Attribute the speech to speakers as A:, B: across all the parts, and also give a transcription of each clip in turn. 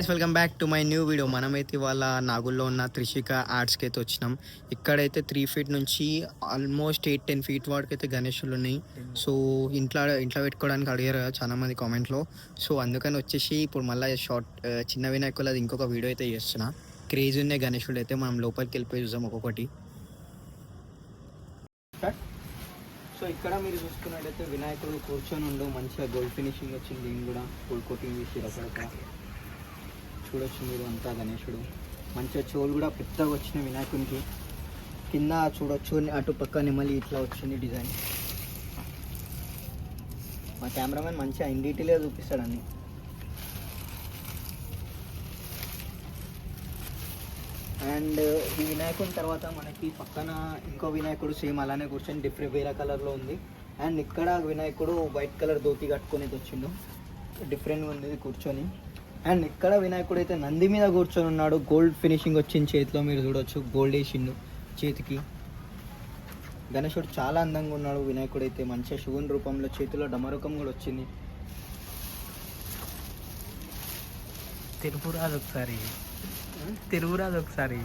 A: Welcome back to my new video. మనమైతే ఇవాళ నాగుల్లో ఉన్న త్రిషిక ఆర్ట్స్కి అయితే వచ్చినాం. ఇక్కడైతే 3 feet నుంచి ఆల్మోస్ట్ 8-10 feet వరకు అయితే గణేషులు ఉన్నాయి. సో ఇంట్లో పెట్టుకోవడానికి అడిగారు కదా చాలా మంది కామెంట్లో. సో అందుకని వచ్చేసి ఇప్పుడు మళ్ళీ చిన్న వినాయకులు అది ఇంకొక వీడియో అయితే చేస్తున్నా. క్రేజీ ఉన్నాయి గణేషులు అయితే. మనం లోపలికి వెళ్ళిపోయి చూసాం ఒక్కొక్కటి. సో ఇక్కడ మీరు చూసుకున్నట్టయితే వినాయకుడు కూర్చొని ఉండు, మంచిగా గోల్డ్ ఫినిషింగ్ వచ్చింది. దీన్ని కూడా గోల్డ్ కోటింగ్ చేసి రకరకాల చూడొచ్చు మీరు. అంతా గణేశుడు మంచిగా చెవులు కూడా పెద్దగా వచ్చిన వినాయకునికి. కింద చూడొచ్చు అటు పక్క నెమలి ఇట్లా వచ్చింది డిజైన్. మా కెమెరామెన్ మంచిగా ఇన్ డీటెయిల్గా చూపిస్తాడు అన్ని. అండ్ ఈ వినాయకుని తర్వాత మనకి పక్కన ఇంకో వినాయకుడు సేమ్ అలానే కూర్చొని వేరే కలర్లో ఉంది. అండ్ ఇక్కడ వినాయకుడు వైట్ కలర్ ధోతి కట్టుకొని వచ్చిండు, డిఫరెంట్గా ఉంది కూర్చొని. అండ్ ఇక్కడ వినాయకుడు అయితే నంది మీద కూర్చొని ఉన్నాడు. గోల్డ్ ఫినిషింగ్ వచ్చింది చేతిలో, మీరు చూడొచ్చు గోల్డ్ వేసిండు చేతికి. గణేశుడు చాలా అందంగా ఉన్నాడు. వినాయకుడు అయితే మంచిగా శివుని రూపంలో, చేతిలో డమరుకం కూడా వచ్చింది.
B: తిరుగురాదు ఒకసారి.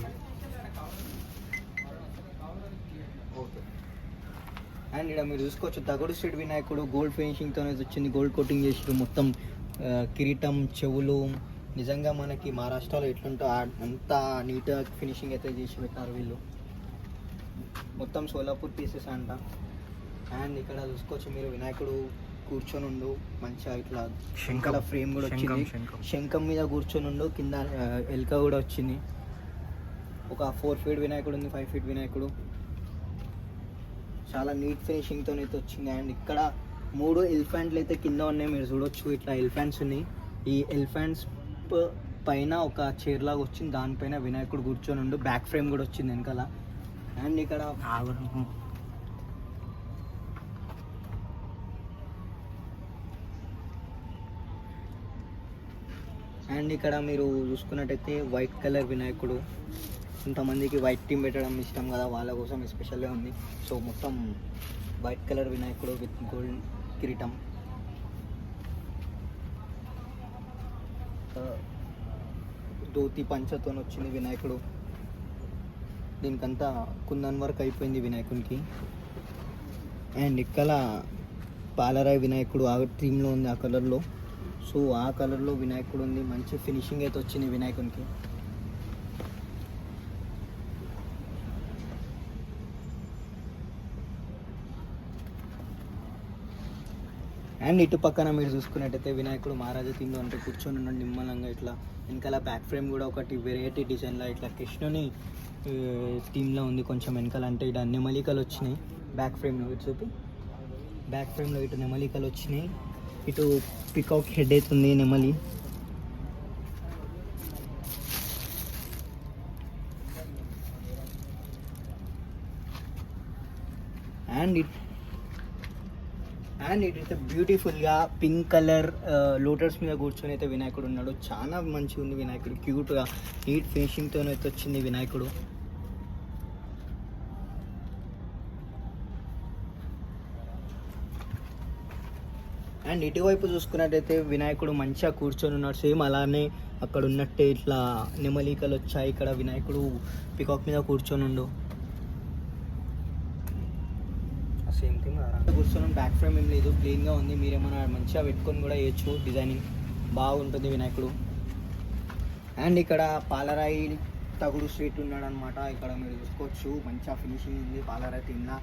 A: అండ్ ఇక్కడ మీరు చూసుకోవచ్చు తగుడు స్ట్రీట్ వినాయకుడు గోల్డ్ ఫినిషింగ్తో వచ్చింది. గోల్డ్ కోటింగ్ చేసి మొత్తం కిరీటం, చెవులు నిజంగా మనకి మహారాష్ట్రలో ఎట్లుంటో అంతా నీట్గా ఫినిషింగ్ అయితే చేసి పెట్టారు వీళ్ళు. మొత్తం సోలాపూర్ పీసెస్ అంట. అండ్ ఇక్కడ చూసుకోవచ్చు మీరు వినాయకుడు కూర్చొని ఉండు మంచిగా ఇట్లా శంఖల ఫ్రేమ్ కూడా వచ్చింది. శంఖం మీద కూర్చొని ఉండు, కింద ఎల్క కూడా వచ్చింది. ఒక 4 feet వినాయకుడు ఉంది, 5 feet వినాయకుడు. చాలా నీట్ ఫినిషింగ్తో అయితే వచ్చింది. అండ్ ఇక్కడ 3 ఎలిఫెంట్లు అయితే కింద ఉన్నాయి, మీరు చూడొచ్చు. ఇట్లా ఎలిఫెంట్స్ ఉన్నాయి. ఈ ఎలిఫెంట్స్ పైన ఒక చైర్ లాగా వచ్చింది, దానిపైన వినాయకుడు కూర్చొని ఉండు. బ్యాక్ ఫ్రేమ్ కూడా వచ్చింది వెనకాల. అండ్ ఇక్కడ మీరు చూసుకున్నట్టయితే వైట్ కలర్ వినాయకుడు. కొంతమందికి వైట్ థీమ్ పెట్టడం ఇష్టం కదా, వాళ్ళ కోసం ఎస్పెషల్గా ఉంది. సో మొత్తం వైట్ కలర్ వినాయకుడు విత్ గోల్డ్ కిరీటం. ధోతి పంచతో వచ్చింది వినాయకుడు. దీనికంతా కుందన్ వర్క్ అయిపోయింది వినాయకునికి. అండ్ ఇక్కడ పాలరాయి వినాయకుడు ఆ థీమ్లో ఉంది, ఆ కలర్లో. సో ఆ కలర్లో వినాయకుడు ఉంది. మంచి ఫినిషింగ్ అయితే వచ్చింది వినాయకునికి. అండ్ ఇటు పక్కన మీరు చూసుకున్నట్టయితే వినాయకుడు మహారాజా థీమ్లో అంటే కూర్చొని ఉన్నాడు నిమ్మలంగా. ఇట్లా వెనకాల బ్యాక్ ఫ్రేమ్ కూడా ఒకటి వెరైటీ డిజైన్లో ఇట్లా కృష్ణుని థీమ్లో ఉంది కొంచెం వెనకాల. అంటే ఇటు నెమలికలు వచ్చినాయి బ్యాక్ ఫ్రేమ్లో. ఇటు చూపి బ్యాక్ ఫ్రేమ్లో ఇటు నెమలికలు వచ్చినాయి. ఇటు పికాక్ హెడ్ అవుతుంది నెమలి. అండ్ ఇటైతే బ్యూటిఫుల్గా పింక్ కలర్ లోటస్ మీద కూర్చొని అయితే వినాయకుడు ఉన్నాడు. చాలా మంచిగా ఉంది వినాయకుడు, క్యూట్గా నీట్ ఫినిషింగ్తో అయితే వచ్చింది వినాయకుడు. అండ్ ఇటువైపు చూసుకున్నట్టయితే వినాయకుడు మంచిగా కూర్చొని ఉన్నాడు. సేమ్ అలానే అక్కడ ఉన్నట్టే ఇట్లా నెమలికలు వచ్చాయి. ఇక్కడ వినాయకుడు పికాక్ మీద కూర్చొని ఉండు. సేమ్ థింగ్ కూర్చొని బ్యాక్ ఫ్రేమ్ ఏం లేదు, ప్లెయిన్గా ఉంది. మీరేమన్నా మంచిగా పెట్టుకొని కూడా వేయచ్చు, డిజైనింగ్ బాగుంటుంది వినాయకుడు. అండ్ ఇక్కడ పాలరాయి తగుడు స్ట్రీట్ ఉన్నాడు అనమాట. ఇక్కడ మీరు చూసుకోవచ్చు మంచిగా ఫినిషింగ్ ఉంది పాలరాయి థీమ్లా.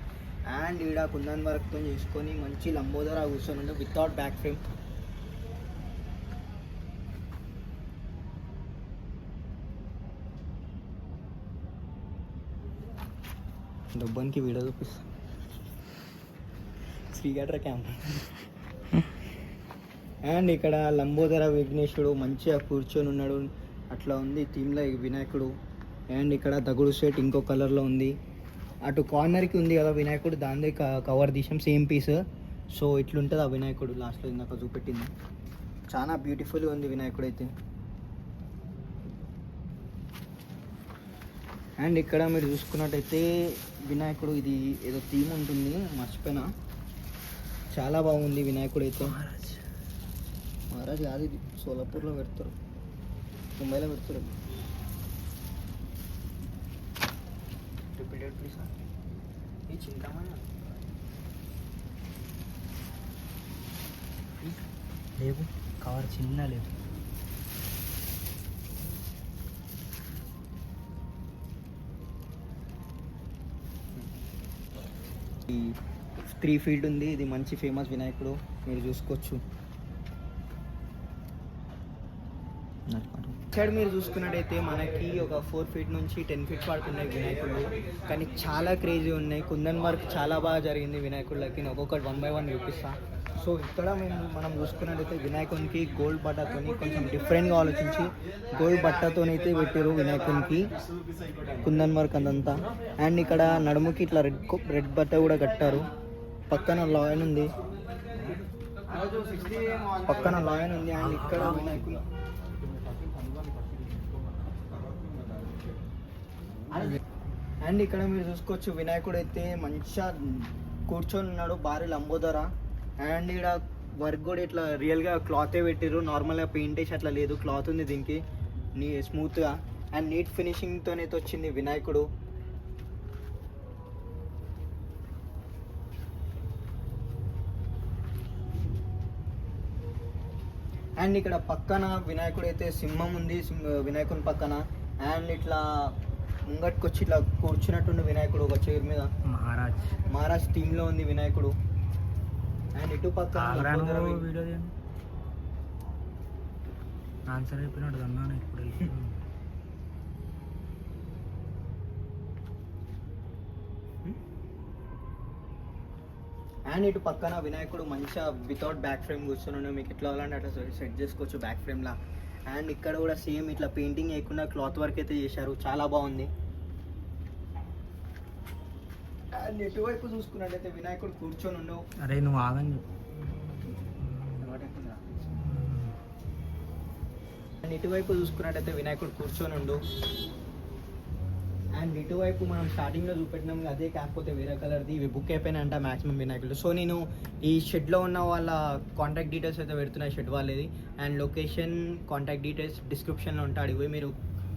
A: అండ్ ఈడ కుందన్ వర్క్తో చేసుకొని మంచి లంబోదరా కూర్చొని ఉంది వితౌట్ బ్యాక్ ఫ్రేమ్. డబ్బానికి వీడియో చూపిస్తాను. పీగట్రా క్యాంప్. అండ్ ఇక్కడ లంబోదర విఘ్నేశ్వరుడు మంచిగా కూర్చొని ఉన్నాడు, అట్లా ఉంది థీమ్లో వినాయకుడు. అండ్ ఇక్కడ దగుడు సెట్ ఇంకో కలర్లో ఉంది. అటు కార్నర్కి ఉంది కదా వినాయకుడు, దాని కవర్ తీసాం సేమ్ పీస్. సో ఇట్లుంటుంది ఆ వినాయకుడు, లాస్ట్లో ఇందాక చూపెట్టింది. చాలా బ్యూటిఫుల్గా ఉంది వినాయకుడు అయితే. అండ్ ఇక్కడ మీరు చూసుకున్నట్టయితే వినాయకుడు ఇది ఏదో థీమ్ ఉంటుంది, మర్చిపోయినా. చాలా బాగుంది వినాయకుడు అయితే. మహారాజ్ కాదు ఇది, సోలాపూర్లో పెడతారు, ముంబైలో పెడతారు. Repeated please. ఈ చింతామణి లేవు, కవర్ చిన్న లేవు. ఈ 3 feet ఉంది, ఇది మంచి ఫేమస్ వినాయకుడు, మీరు చూసుకోవచ్చు. సైడ్ మీరు చూసుకున్నట్టయితే మనకి ఒక 4 feet నుంచి 10 feet వరకు ఉన్నాయి వినాయకుడు, కానీ చాలా క్రేజీ ఉన్నాయి. కుందన్ వర్క్ చాలా బాగా జరిగింది వినాయకుడికి. ఒక్కొక్కటి 1 by 1 చూపిస్తా. సో ఇక్కడ మనం చూసుకున్నట్టయితే వినాయకునికి గోల్డ్ బట్టతో కొంచెం డిఫరెంట్గా ఆలోచించి గోల్డ్ బట్టతోనైతే పెట్టారు వినాయకునికి, కుందన్ వర్క్ అదంతా. అండ్ ఇక్కడ నడుముకి ఇట్లా రెడ్ బట్ట కూడా కట్టారు. పక్కన లాయన్ ఉంది, అండ్ ఇక్కడ వినాయకుని అండ్ ఇక్కడ మీరు చూసుకోవచ్చు వినాయకుడు అయితే మంచిగా కూర్చొని ఉన్నాడు, భారీ లంబోదర. అండ్ ఇక్కడ వర్క్ కూడా ఇట్లా రియల్గా క్లాతే పెట్టారు, నార్మల్గా పెయింట్ వేసి అట్లా లేదు, క్లాత్ ఉంది దీనికి స్మూత్గా. అండ్ నీట్ ఫినిషింగ్తోనైతే వచ్చింది వినాయకుడు. అండ్ ఇక్కడ పక్కన వినాయకుడు అయితే సింహం ఉంది, వినాయకుని పక్కన. అండ్ ఇట్లా ముంగట్కి వచ్చి ఇట్లా కూర్చున్నట్టుండి వినాయకుడు ఒక చైర్ మీద. మహారాజ్ టీంలో ఉంది వినాయకుడు. అండ్ ఇటు పక్కన
B: ఆన్సర్ అయిపోయినాడు అన్నాను ఇప్పుడు.
A: అండ్ ఇటు పక్కన వినాయకుడు మంచిగా వితౌట్ బ్యాక్ ఫ్రేమ్ కూర్చొని మీకు ఎట్లా కావాలంటే అట్లా సెట్ చేసుకోవచ్చు బ్యాక్ ఫ్రేమ్లా. అండ్ ఇక్కడ కూడా సేమ్ ఇట్లా పెయింటింగ్ వేయకుండా క్లాత్ వర్క్ అయితే చేశారు, చాలా బాగుంది. అండ్ ఎటువైపు చూసుకున్నట్టయితే వినాయకుడు కూర్చొని ఉండవు.
B: అరే నువ్వు ఆగని.
A: అండ్ ఇటువైపు చూసుకున్నట్టయితే వినాయకుడు కూర్చొని ఉండు. అండ్ ఇటువైపు మనం స్టార్టింగ్లో చూపెట్టినాం అదే, కాకపోతే వేరే కలర్ది. ఇవి బుక్ అయిపోయినాయంట మ్యాక్సిమం వినాయకుడు. సో నేను ఈ షెడ్లో ఉన్న వాళ్ళ కాంటాక్ట్ డీటెయిల్స్ అయితే పెడుతున్నాయి, షెడ్ వాళ్ళది. అండ్ లొకేషన్ కాంటాక్ట్ డీటెయిల్స్ డిస్క్రిప్షన్లో ఉంటాడు, ఇవి మీరు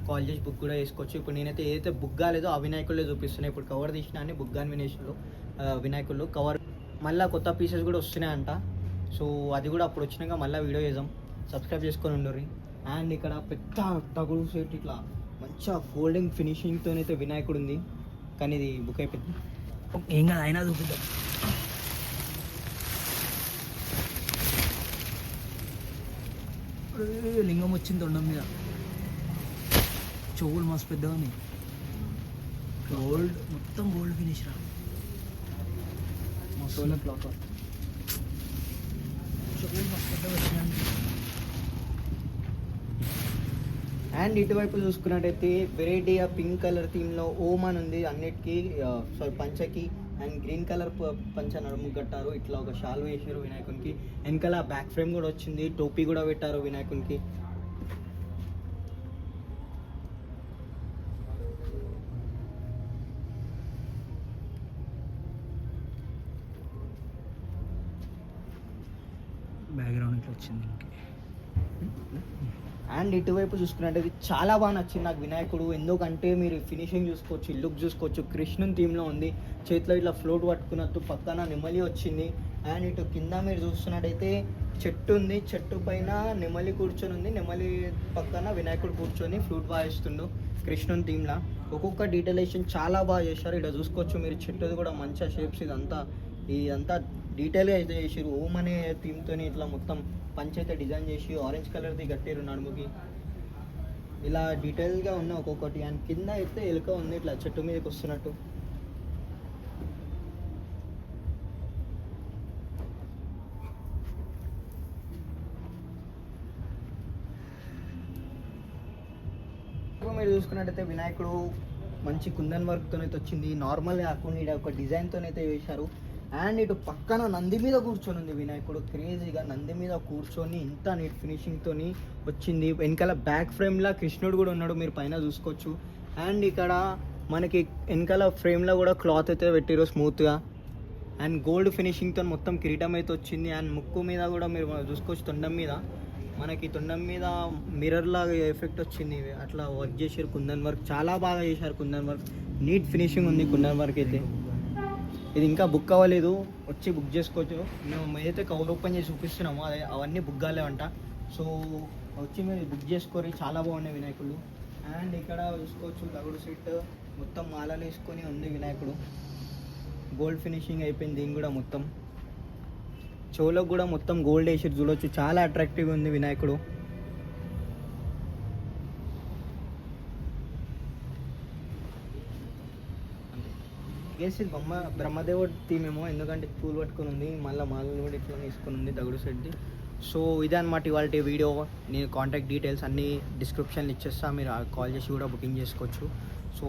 A: కాల్ చేసి బుక్ కూడా చేసుకోవచ్చు. ఇప్పుడు నేనైతే ఏదైతే బుక్ కాలేదో ఆ వినాయకులే చూపిస్తున్నాయి. ఇప్పుడు కవర్ తీసినా అని బుక్ కాని వినాయకులు కవర్ మళ్ళీ కొత్త పీసెస్ కూడా వస్తున్నాయంట. సో అది కూడా అప్పుడు వచ్చినాక మళ్ళీ వీడియో చేద్దాం, సబ్స్క్రైబ్ చేసుకొని ఉండరు. అండ్ ఇక్కడ పెద్ద తగుడు సెట్ ఇట్లా మంచిగా గోల్డెన్ ఫినిషింగ్తో అయితే వినాయకుడు ఉంది, కానీ ఇది బుక్ అయిపోయింది.
B: ఏం కాదు అయినా చూపిద్దాం. లింగం వచ్చింది తొండం మీద, చెవులు మస్తు పెద్దగా ఉంది, గోల్డ్ మొత్తం గోల్డ్ ఫినిష్ రా.
A: సోలర్ క్లాత్
B: చెవులు మస్తు పెద్దగా వచ్చినాయి.
A: అండ్ ఇటువైపు చూసుకున్నట్టయితే వెరైటీ పింక్ కలర్ థీమ్లో ఓమ్ అని ఉంది అన్నిటికీ, పంచకి. అండ్ గ్రీన్ కలర్ పంచ నడుము కట్టారు, ఇట్లా ఒక షాల్ వేసారు వినాయకునికి. వెనకాల బ్యాక్ ఫ్రేమ్ కూడా వచ్చింది, టోపీ కూడా పెట్టారు వినాయకునికి.
B: బ్యాక్గ్రౌండ్ ఇట్లా వచ్చింది.
A: అండ్ ఇటువైపు చూసుకున్నట్టయితే చాలా బాగా నచ్చింది నాకు వినాయకుడు, ఎందుకంటే మీరు ఫినిషింగ్ చూసుకోవచ్చు, లుక్ చూసుకోవచ్చు. కృష్ణుని థీమ్లో ఉంది, చేతిలో ఇట్లా ఫ్లోట్ పట్టుకున్నట్టు, పక్కన నెమలి వచ్చింది. అండ్ ఇటు కింద మీరు చూస్తున్నట్టయితే చెట్టు ఉంది, చెట్టు పైన నెమలి కూర్చొని ఉంది, నెమలి పక్కన వినాయకుడు కూర్చొని ఫ్లూట్ వాయిస్తుండు కృష్ణుని థీమ్లా. ఒక్కొక్క డీటెయిలేషన్ చాలా బాగా చేశారు. ఇక్కడ చూసుకోవచ్చు మీరు, చెట్టుది కూడా మంచిగా షేప్స్, ఇదంతా డీటెయిల్గా అయితే చేసారు. ఓం అనే థీమ్తో ఇట్లా మొత్తం పంచ్ అయితే డిజైన్ చేసి ఆరెంజ్ కలర్ది కట్టారు నడుముకి, ఇలా డీటెయిల్గా ఉన్నాయి ఒక్కొక్కటి. అండ్ కింద అయితే ఎలుక ఉంది ఇట్లా చెట్టు మీదకి వస్తున్నట్టు. మీరు చూసుకున్నట్టయితే వినాయకుడు మంచి కుందన్ వర్క్తో అయితే వచ్చింది, నార్మల్ కాకుండా ఇక్కడ ఒక డిజైన్తో అయితే వేశారు. అండ్ ఇటు పక్కన నంది మీద కూర్చొని ఉంది వినాయకుడు, క్రేజీగా నంది మీద కూర్చొని ఇంత నీట్ ఫినిషింగ్తో వచ్చింది. వెనకాల బ్యాక్ ఫ్రేమ్లో కృష్ణుడు కూడా ఉన్నాడు, మీరు పైన చూసుకోవచ్చు. అండ్ ఇక్కడ మనకి వెనకాల ఫ్రేమ్లో కూడా క్లాత్ అయితే పెట్టారు స్మూత్గా. అండ్ గోల్డ్ ఫినిషింగ్తో మొత్తం కిరీటం అయితే వచ్చింది. అండ్ ముక్కు మీద కూడా మీరు చూసుకోవచ్చు, తొండం మీద మనకి తొండం మీద మిర్రర్ లాగా ఎఫెక్ట్ వచ్చింది, అట్లా వర్క్ చేశారు. కుందన్ వర్క్ చాలా బాగా చేశారు, కుందన్ వర్క్ నీట్ ఫినిషింగ్ ఉంది కుందన్ వర్క్ అయితే. ఇది ఇంకా బుక్ అవ్వలేదు, వచ్చి బుక్ చేసుకోవచ్చు. మేము ఏదైతే కవర్ ఓపెన్ చేసి చూపిస్తున్నామో అవన్నీ బుక్ కాలేవంట. సో వచ్చి మీరు బుక్ చేసుకోరి, చాలా బాగున్నాయి వినాయకుడు. అండ్ ఇక్కడ చూసుకోవచ్చు తగుడు సెట్ మొత్తం మాలలు వేసుకొని ఉంది వినాయకుడు, గోల్డ్ ఫినిషింగ్ అయిపోయింది. దీని కూడా మొత్తం చెవులకు కూడా మొత్తం గోల్డ్ వేసి చూడొచ్చు, చాలా అట్రాక్టివ్గా ఉంది వినాయకుడు. కేసీ బొమ్మ బ్రహ్మదేవుడు థీమ్ ఏమో, ఎందుకంటే పూలు పట్టుకొని ఉంది, మళ్ళీ మాలలు కూడా ఇట్లా వేసుకొని ఉంది తగుడు సెట్ది. సో ఇదే అనమాట ఇవాళ వీడియో. నేను కాంటాక్ట్ డీటెయిల్స్ అన్నీ డిస్క్రిప్షన్లో ఇచ్చేస్తా, మీరు కాల్ చేసి కూడా బుకింగ్ చేసుకోవచ్చు. సో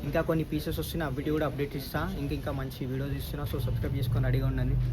A: ఇంకా కొన్ని పీసెస్ వస్తున్నాయి, అవిటి కూడా అప్డేట్ ఇస్తా. ఇంకా మంచి వీడియోస్ ఇస్తున్నా. సో సబ్స్క్రైబ్ చేసుకొని రెడీగా ఉండండి.